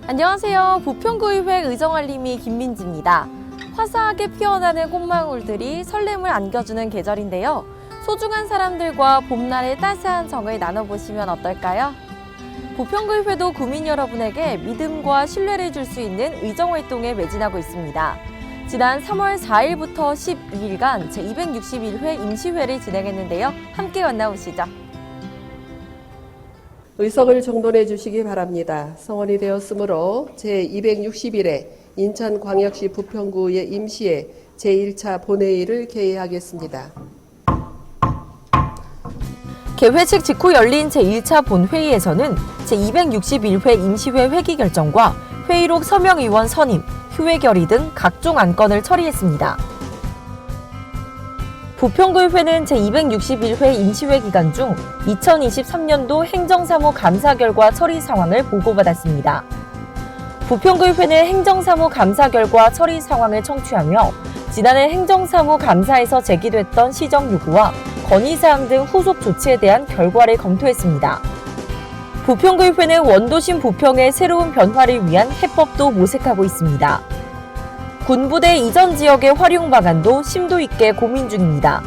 안녕하세요. 부평구의회 의정알림이 김민지입니다. 화사하게 피어나는 꽃망울들이 설렘을 안겨주는 계절인데요. 소중한 사람들과 봄날의 따스한 정을 나눠보시면 어떨까요? 부평구의회도 구민 여러분에게 믿음과 신뢰를 줄 수 있는 의정활동에 매진하고 있습니다. 지난 3월 4일부터 12일간 제261회 임시회를 진행했는데요. 함께 만나보시죠. 의석을 정돈해 주시기 바랍니다. 성원이 되었으므로 제261회 인천광역시 부평구의 임시회 제1차 본회의를 개회하겠습니다. 개회식 직후 열린 제1차 본회의에서는 제261회 임시회 회기 결정과 회의록 서명의원 선임, 휴회 결의 등 각종 안건을 처리했습니다. 부평구의회는 제261회 임시회 기간 중 2023년도 행정사무 감사 결과 처리 상황을 보고받았습니다. 부평구의회는 행정사무 감사 결과 처리 상황을 청취하며 지난해 행정사무 감사에서 제기됐던 시정 요구와 건의사항 등 후속 조치에 대한 결과를 검토했습니다. 부평구의회는 원도심 부평의 새로운 변화를 위한 해법도 모색하고 있습니다. 군부대 이전 지역의 활용 방안도 심도 있게 고민 중입니다.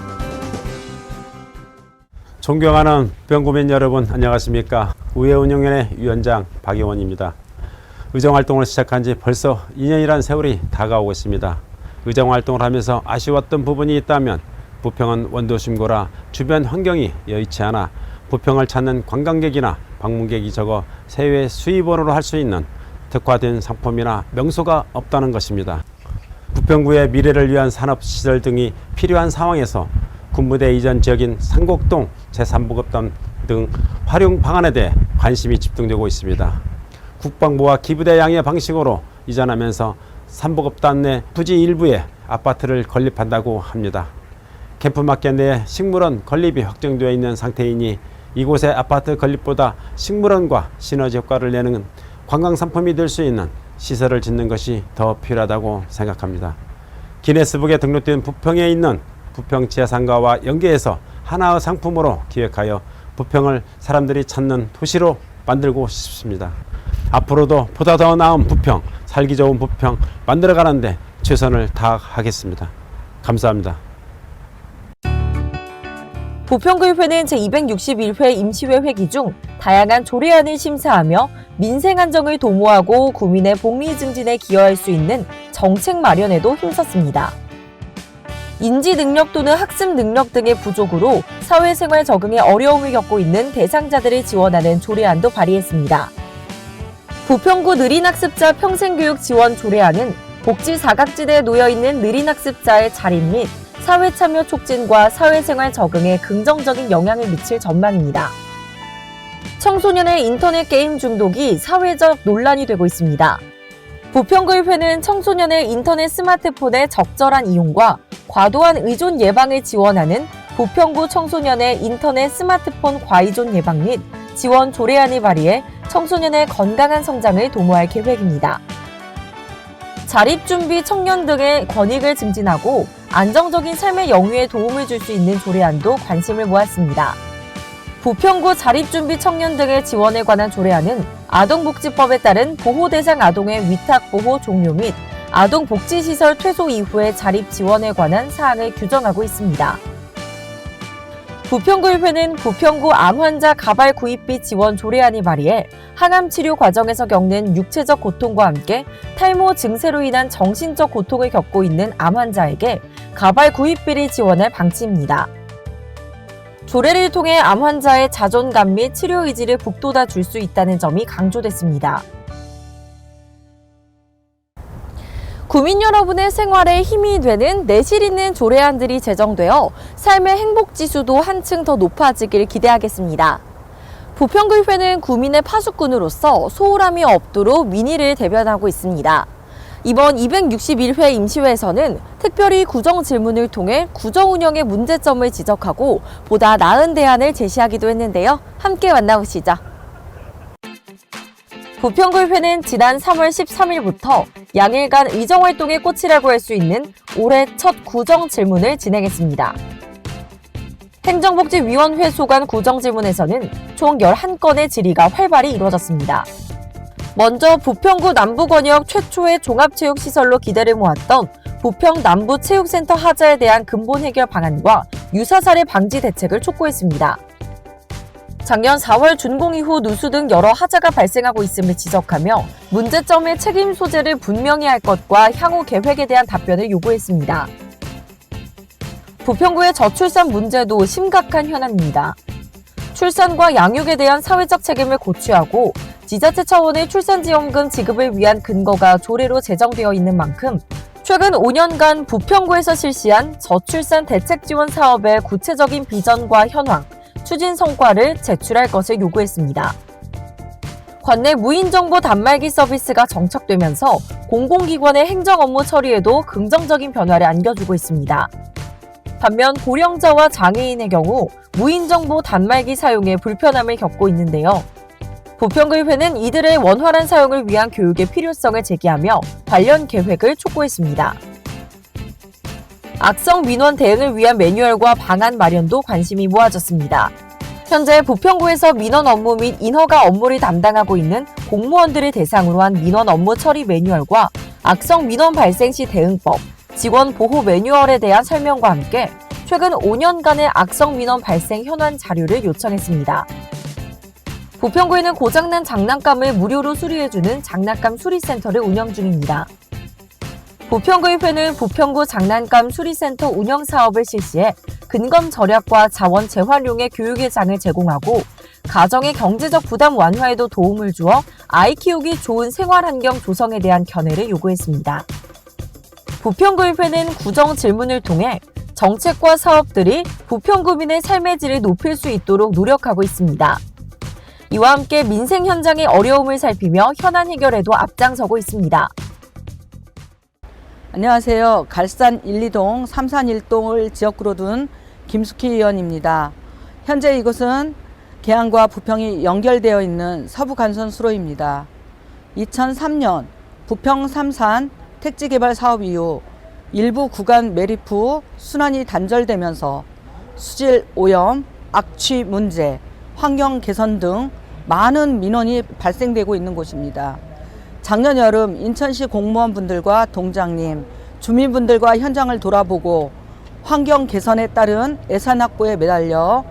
존경하는 부평구민 여러분, 안녕하십니까? 의회운영위원회 위원장 박영원입니다. 의정활동을 시작한 지 벌써 2년이란 세월이 다가오고 있습니다. 의정활동을 하면서 아쉬웠던 부분이 있다면 부평은 원도심고라 주변 환경이 여의치 않아 부평을 찾는 관광객이나 방문객이 적어 세외 수입원으로 할 수 있는 특화된 상품이나 명소가 없다는 것입니다. 부평구의 미래를 위한 산업시설 등이 필요한 상황에서 군부대 이전 지역인 상곡동, 제3보급단 등 활용 방안에 대해 관심이 집중되고 있습니다. 국방부와 기부대 양의 방식으로 이전하면서 3보급단 내 부지 일부에 아파트를 건립한다고 합니다. 캠프마켓 내에 식물원 건립이 확정되어 있는 상태이니 이곳의 아파트 건립보다 식물원과 시너지 효과를 내는 관광상품이 될 수 있는 시설을 짓는 것이 더 필요하다고 생각합니다. 기네스북에 등록된 부평에 있는 부평 지하상가와 연계해서 하나의 상품으로 기획하여 부평을 사람들이 찾는 도시로 만들고 싶습니다. 앞으로도 보다 더 나은 부평, 살기 좋은 부평 만들어가는데 최선을 다하겠습니다. 감사합니다. 부평구의회는 제261회 임시회 회기 중 다양한 조례안을 심사하며 민생 안정을 도모하고 구민의 복리 증진에 기여할 수 있는 정책 마련에도 힘썼습니다. 인지 능력 또는 학습 능력 등의 부족으로 사회생활 적응에 어려움을 겪고 있는 대상자들을 지원하는 조례안도 발의했습니다. 부평구 느린학습자 평생교육 지원 조례안은 복지 사각지대에 놓여있는 느린학습자의 자립 및 사회참여 촉진과 사회생활 적응에 긍정적인 영향을 미칠 전망입니다. 청소년의 인터넷 게임 중독이 사회적 논란이 되고 있습니다. 부평구의회는 청소년의 인터넷 스마트폰의 적절한 이용과 과도한 의존 예방을 지원하는 부평구 청소년의 인터넷 스마트폰 과의존 예방 및 지원 조례안을 발의해 청소년의 건강한 성장을 도모할 계획입니다. 자립준비 청년 등의 권익을 증진하고 안정적인 삶의 영위에 도움을 줄 수 있는 조례안도 관심을 모았습니다. 부평구 자립준비 청년 등의 지원에 관한 조례안은 아동복지법에 따른 보호대상 아동의 위탁보호 종료 및 아동복지시설 퇴소 이후의 자립 지원에 관한 사항을 규정하고 있습니다. 부평구의회는 부평구 암환자 가발 구입비 지원 조례안을 발의해 항암 치료 과정에서 겪는 육체적 고통과 함께 탈모 증세로 인한 정신적 고통을 겪고 있는 암 환자에게 가발 구입비를 지원할 방침입니다. 조례를 통해 암 환자의 자존감 및 치료 의지를 북돋아 줄 수 있다는 점이 강조됐습니다. 구민 여러분의 생활에 힘이 되는 내실 있는 조례안들이 제정되어 삶의 행복지수도 한층 더 높아지길 기대하겠습니다. 부평구의회는 구민의 파수꾼으로서 소홀함이 없도록 민의를 대변하고 있습니다. 이번 261회 임시회에서는 특별히 구정 질문을 통해 구정 운영의 문제점을 지적하고 보다 나은 대안을 제시하기도 했는데요. 함께 만나보시죠. 부평구의회는 지난 3월 13일부터 양일간 의정활동의 꽃이라고 할 수 있는 올해 첫 구정 질문을 진행했습니다. 행정복지위원회 소관 구정질문에서는 총 11건의 질의가 활발히 이루어졌습니다. 먼저 부평구 남부권역 최초의 종합체육시설로 기대를 모았던 부평 남부체육센터 하자에 대한 근본 해결 방안과 유사 사례 방지 대책을 촉구했습니다. 작년 4월 준공 이후 누수 등 여러 하자가 발생하고 있음을 지적하며 문제점의 책임 소재를 분명히 할 것과 향후 계획에 대한 답변을 요구했습니다. 부평구의 저출산 문제도 심각한 현안입니다. 출산과 양육에 대한 사회적 책임을 고취하고 지자체 차원의 출산지원금 지급을 위한 근거가 조례로 제정되어 있는 만큼 최근 5년간 부평구에서 실시한 저출산 대책 지원 사업의 구체적인 비전과 현황, 추진 성과를 제출할 것을 요구했습니다. 관내 무인정보 단말기 서비스가 정착되면서 공공기관의 행정 업무 처리에도 긍정적인 변화를 안겨주고 있습니다. 반면 고령자와 장애인의 경우 무인정보 단말기 사용에 불편함을 겪고 있는데요. 부평구의회는 이들의 원활한 사용을 위한 교육의 필요성을 제기하며 관련 계획을 촉구했습니다. 악성 민원 대응을 위한 매뉴얼과 방안 마련도 관심이 모아졌습니다. 현재 부평구에서 민원 업무 및 인허가 업무를 담당하고 있는 공무원들을 대상으로 한 민원 업무 처리 매뉴얼과 악성 민원 발생 시 대응법, 직원 보호 매뉴얼에 대한 설명과 함께 최근 5년간의 악성 민원 발생 현황 자료를 요청했습니다. 부평구에는 고장난 장난감을 무료로 수리해주는 장난감 수리센터를 운영 중입니다. 부평구의회는 부평구 장난감 수리센터 운영 사업을 실시해 근검 절약과 자원 재활용의 교육의 장을 제공하고 가정의 경제적 부담 완화에도 도움을 주어 아이 키우기 좋은 생활 환경 조성에 대한 견해를 요구했습니다. 부평구의회는 구정 질문을 통해 정책과 사업들이 부평구민의 삶의 질을 높일 수 있도록 노력하고 있습니다. 이와 함께 민생 현장의 어려움을 살피며 현안 해결에도 앞장서고 있습니다. 안녕하세요. 갈산 1, 2동, 3산 1동을 지역구로 둔 김숙희 의원입니다. 현재 이곳은 계양과 부평이 연결되어 있는 서부간선수로입니다. 2003년 부평 3산 택지개발 사업 이후 일부 구간 매립 후 순환이 단절되면서 수질 오염, 악취 문제, 환경 개선 등 많은 민원이 발생되고 있는 곳입니다. 작년 여름 인천시 공무원분들과 동장님, 주민분들과 현장을 돌아보고 환경 개선에 따른 예산 확보에 매달려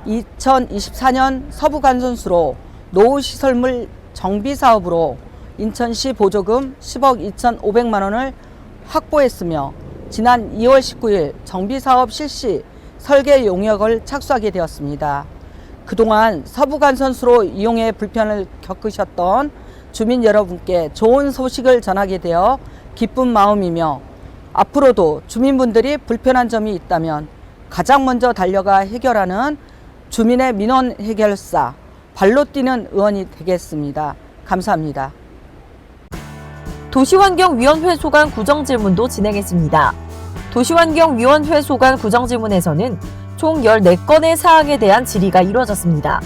2024년 서부간선수로 노후시설물 정비사업으로 인천시 보조금 10억 2,500만 원을 확보했으며 지난 2월 19일 정비사업 실시 설계 용역을 착수하게 되었습니다. 그동안 서부간선수로 이용에 불편을 겪으셨던 주민 여러분께 좋은 소식을 전하게 되어 기쁜 마음이며 앞으로도 주민분들이 불편한 점이 있다면 가장 먼저 달려가 해결하는 주민의 민원 해결사, 발로 뛰는 의원이 되겠습니다. 감사합니다. 도시환경위원회 소관 구정질문도 진행했습니다. 도시환경위원회 소관 구정질문에서는 총 14건의 사항에 대한 질의가 이루어졌습니다.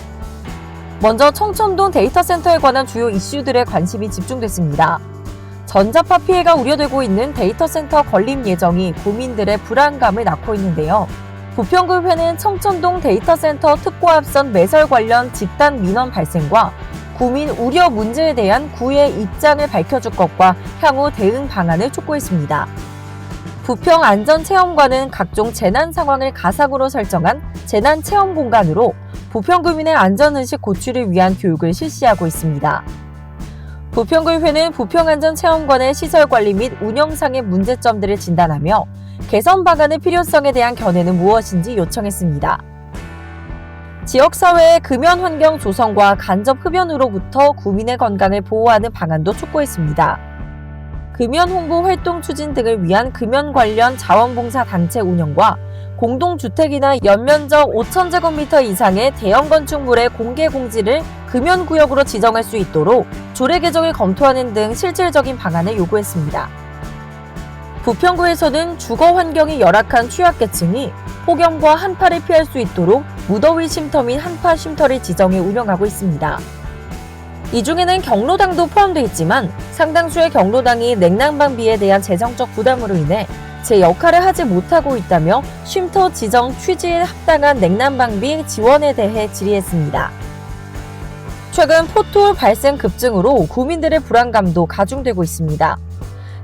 먼저 청천동 데이터센터에 관한 주요 이슈들에 관심이 집중됐습니다. 전자파 피해가 우려되고 있는 데이터센터 건립 예정이 국민들의 불안감을 낳고 있는데요. 부평구의회는 청천동 데이터센터 특고합선 매설 관련 집단 민원 발생과 구민 우려 문제에 대한 구의 입장을 밝혀줄 것과 향후 대응 방안을 촉구했습니다. 부평안전체험관은 각종 재난 상황을 가상으로 설정한 재난체험 공간으로 부평구민의 안전의식 고취를 위한 교육을 실시하고 있습니다. 부평구의회는 부평안전체험관의 시설관리 및 운영상의 문제점들을 진단하며 개선 방안의 필요성에 대한 견해는 무엇인지 요청했습니다. 지역사회의 금연환경 조성과 간접 흡연으로부터 구민의 건강을 보호하는 방안도 촉구했습니다. 금연 홍보 활동 추진 등을 위한 금연 관련 자원봉사 단체 운영과 공동주택이나 연면적 5,000제곱미터 이상의 대형 건축물의 공개 공지를 금연구역으로 지정할 수 있도록 조례 개정을 검토하는 등 실질적인 방안을 요구했습니다. 부평구에서는 주거 환경이 열악한 취약계층이 폭염과 한파를 피할 수 있도록 무더위 쉼터 및 한파 쉼터를 지정해 운영하고 있습니다. 이 중에는 경로당도 포함되어 있지만 상당수의 경로당이 냉난방비에 대한 재정적 부담으로 인해 제 역할을 하지 못하고 있다며 쉼터 지정 취지에 합당한 냉난방비 지원에 대해 질의했습니다. 최근 포트홀 발생 급증으로 구민들의 불안감도 가중되고 있습니다.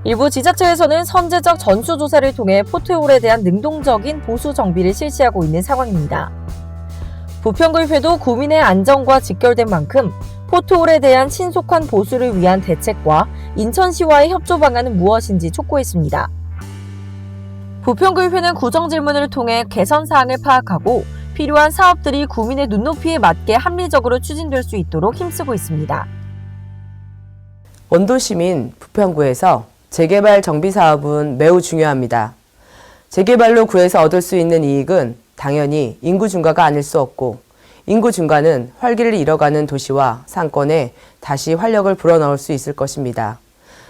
일부 지자체에서는 선제적 전수조사를 통해 포트홀에 대한 능동적인 보수 정비를 실시하고 있는 상황입니다. 부평구의회도 구민의 안전과 직결된 만큼 포트홀에 대한 신속한 보수를 위한 대책과 인천시와의 협조 방안은 무엇인지 촉구했습니다. 부평구의회는 구정질문을 통해 개선 사항을 파악하고 필요한 사업들이 구민의 눈높이에 맞게 합리적으로 추진될 수 있도록 힘쓰고 있습니다. 원도시민 부평구에서 재개발 정비 사업은 매우 중요합니다. 재개발로 구에서 얻을 수 있는 이익은 당연히 인구 증가가 아닐 수 없고, 인구 증가는 활기를 잃어가는 도시와 상권에 다시 활력을 불어넣을 수 있을 것입니다.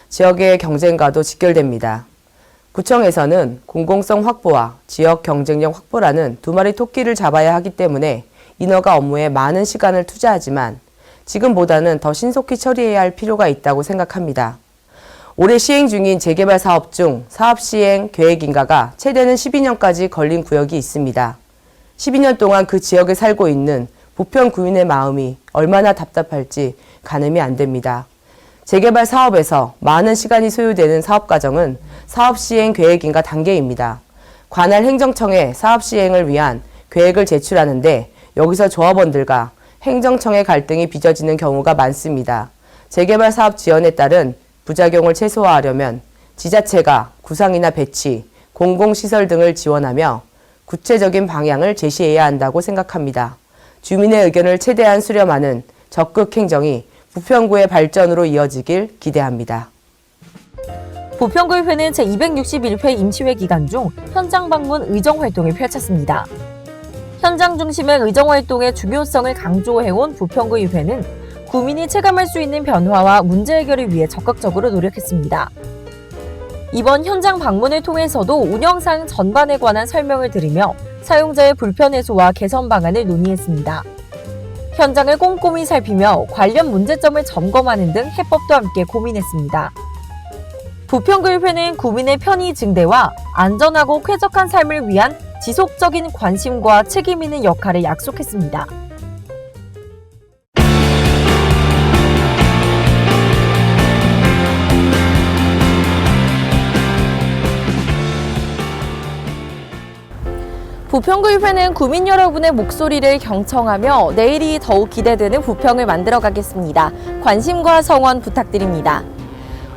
지역의 경쟁과도 직결됩니다. 구청에서는 공공성 확보와 지역 경쟁력 확보라는 두 마리 토끼를 잡아야 하기 때문에 인허가 업무에 많은 시간을 투자하지만 지금보다는 더 신속히 처리해야 할 필요가 있다고 생각합니다. 올해 시행 중인 재개발 사업 중 사업 시행 계획 인가가 최대는 12년까지 걸린 구역이 있습니다. 12년 동안 그 지역에 살고 있는 부평 구민의 마음이 얼마나 답답할지 가늠이 안 됩니다. 재개발 사업에서 많은 시간이 소요되는 사업 과정은 사업 시행 계획 인가 단계입니다. 관할 행정청에 사업 시행을 위한 계획을 제출하는데 여기서 조합원들과 행정청의 갈등이 빚어지는 경우가 많습니다. 재개발 사업 지원에 따른 부작용을 최소화하려면 지자체가 구상이나 배치, 공공시설 등을 지원하며 구체적인 방향을 제시해야 한다고 생각합니다. 주민의 의견을 최대한 수렴하는 적극 행정이 부평구의 발전으로 이어지길 기대합니다. 부평구의회는 제261회 임시회 기간 중 현장 방문 의정 활동을 펼쳤습니다. 현장 중심의 의정 활동의 중요성을 강조해온 부평구의회는 구민이 체감할 수 있는 변화와 문제 해결을 위해 적극적으로 노력했습니다. 이번 현장 방문을 통해서도 운영상 전반에 관한 설명을 드리며 사용자의 불편 해소와 개선 방안을 논의했습니다. 현장을 꼼꼼히 살피며 관련 문제점을 점검하는 등 해법도 함께 고민했습니다. 부평구의회는 구민의 편의 증대와 안전하고 쾌적한 삶을 위한 지속적인 관심과 책임 있는 역할을 약속했습니다. 부평구의회는 구민 여러분의 목소리를 경청하며 내일이 더욱 기대되는 부평을 만들어가겠습니다. 관심과 성원 부탁드립니다.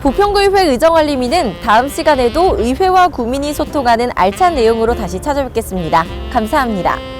부평구의회 의정알림이는 다음 시간에도 의회와 구민이 소통하는 알찬 내용으로 다시 찾아뵙겠습니다. 감사합니다.